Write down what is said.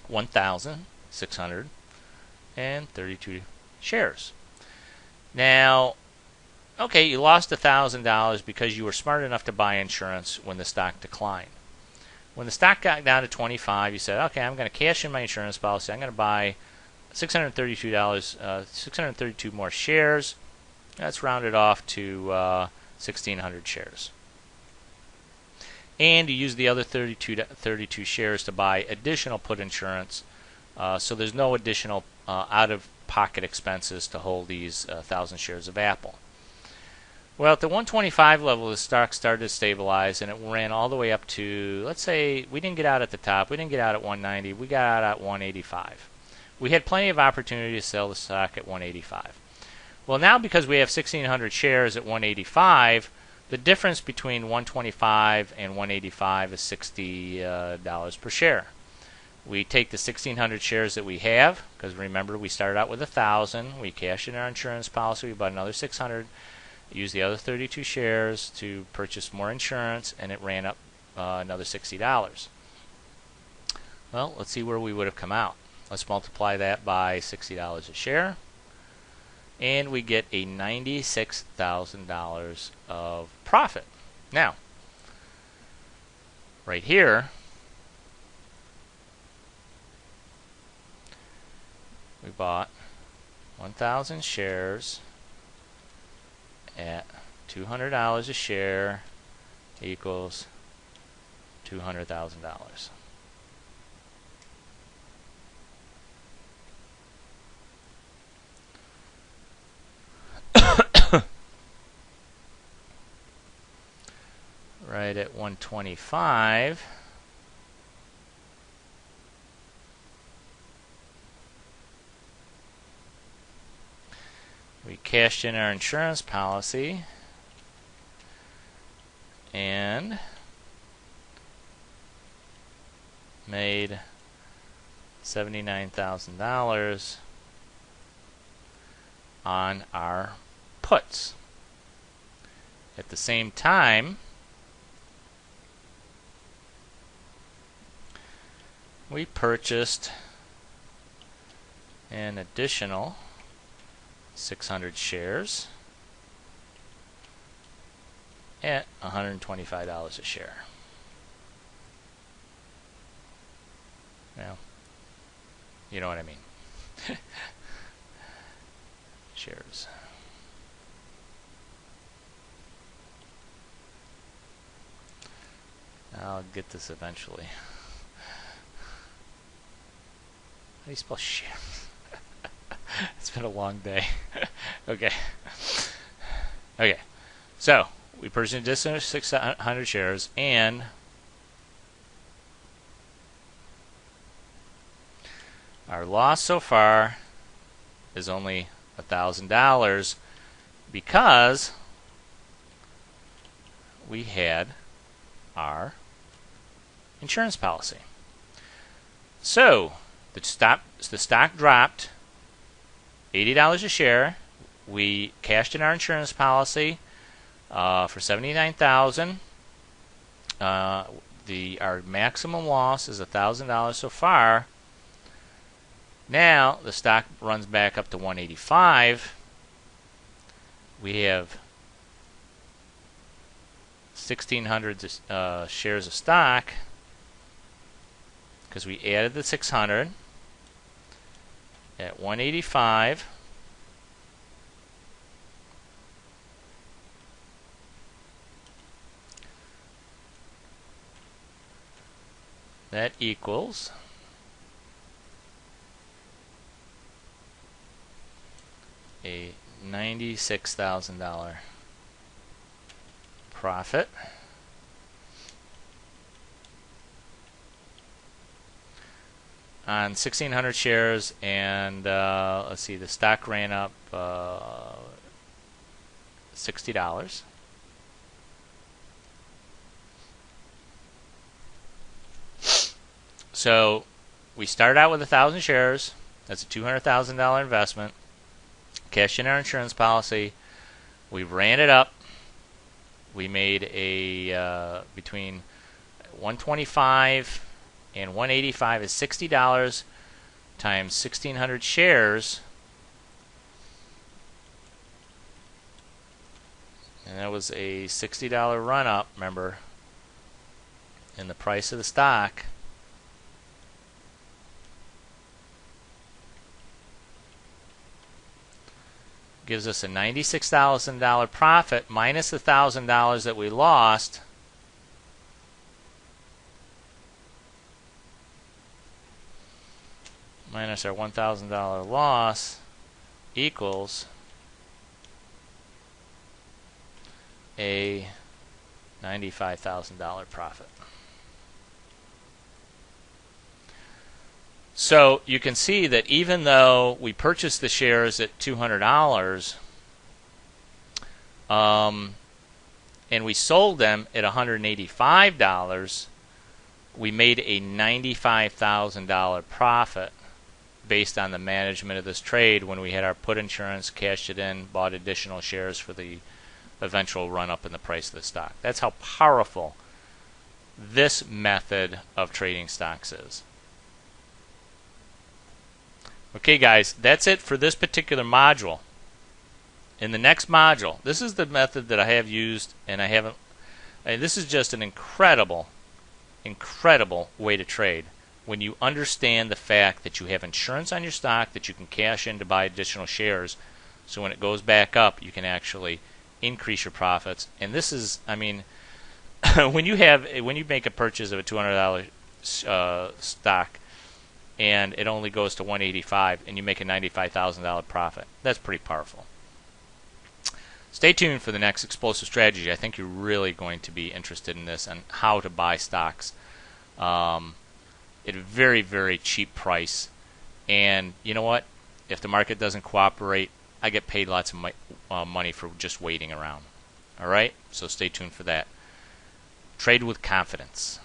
1,632 shares. Now, okay, you lost $1,000 because you were smart enough to buy insurance when the stock declined. When the stock got down to 25, you said, okay, I'm going to cash in my insurance policy. I'm going to buy $632 more shares. That's rounded off to 1,600 shares. And you use the other 32 shares to buy additional put insurance. So there's no additional out-of-pocket expenses to hold these 1,000 shares of Apple. Well, at the 125 level, the stock started to stabilize, and it ran all the way up to, let's say, we didn't get out at the top. We didn't get out at 190. We got out at 185. We had plenty of opportunity to sell the stock at 185. Well, now because we have 1,600 shares at 185, the difference between 125 and 185 is $60 per share. We take the 1,600 shares that we have, because remember we started out with 1,000. We cashed in our insurance policy. We bought another 600. Use the other 32 shares to purchase more insurance, and it ran up another $60. Well, let's see where we would have come out. Let's multiply that by $60 a share, and we get a $96,000 of profit. Now, right here, we bought 1,000 shares at $200 a share equals $200,000. Right at 125, we cashed in our insurance policy and made $79,000 on our puts. At the same time, we purchased an additional 600 shares at $125 a share. Now, you know what I mean. Shares. I'll get this eventually. How do you spell share? It's been a long day. Okay. Okay. So, we purchased an additional 600 shares, and our loss so far is only $1,000 because we had our insurance policy. So, the stock dropped $80 a share. We cashed in our insurance policy for $79,000. Our maximum loss is $1,000 so far. Now the stock runs back up to 185. We have 1,600 shares of stock because we added the 600 at 185. That equals a $96,000 profit. On 1,600 shares, and let's see, the stock ran up $60. So we started out with 1,000 shares. That's a $200,000 investment. Cashed in our insurance policy. We ran it up. We made a between 125 And 185 is $60 times 1,600 shares. And that was a $60 run-up, remember, in the price of the stock. Gives us a $96,000 profit minus the $1,000 that we lost. Minus our $1,000 loss equals a $95,000 profit. So you can see that even though we purchased the shares at $200 and we sold them at $185, we made a $95,000 profit based on the management of this trade when we had our put insurance, cashed it in, bought additional shares for the eventual run up in the price of the stock. That's how powerful this method of trading stocks is. Okay guys, that's it for this particular module. In the next module, this is the method that I have used, and this is just an incredible way to trade when you understand the fact that you have insurance on your stock that you can cash in to buy additional shares, so when it goes back up you can actually increase your profits. And this is, I mean, when you make a purchase of a $200 stock and it only goes to $185 and you make a $95,000 profit, that's pretty powerful. Stay tuned for the next explosive strategy. I think you're really going to be interested in this and how to buy stocks at a very, very cheap price. And you know what? If the market doesn't cooperate, I get paid lots of money for just waiting around. All right? So stay tuned for that. Trade with confidence.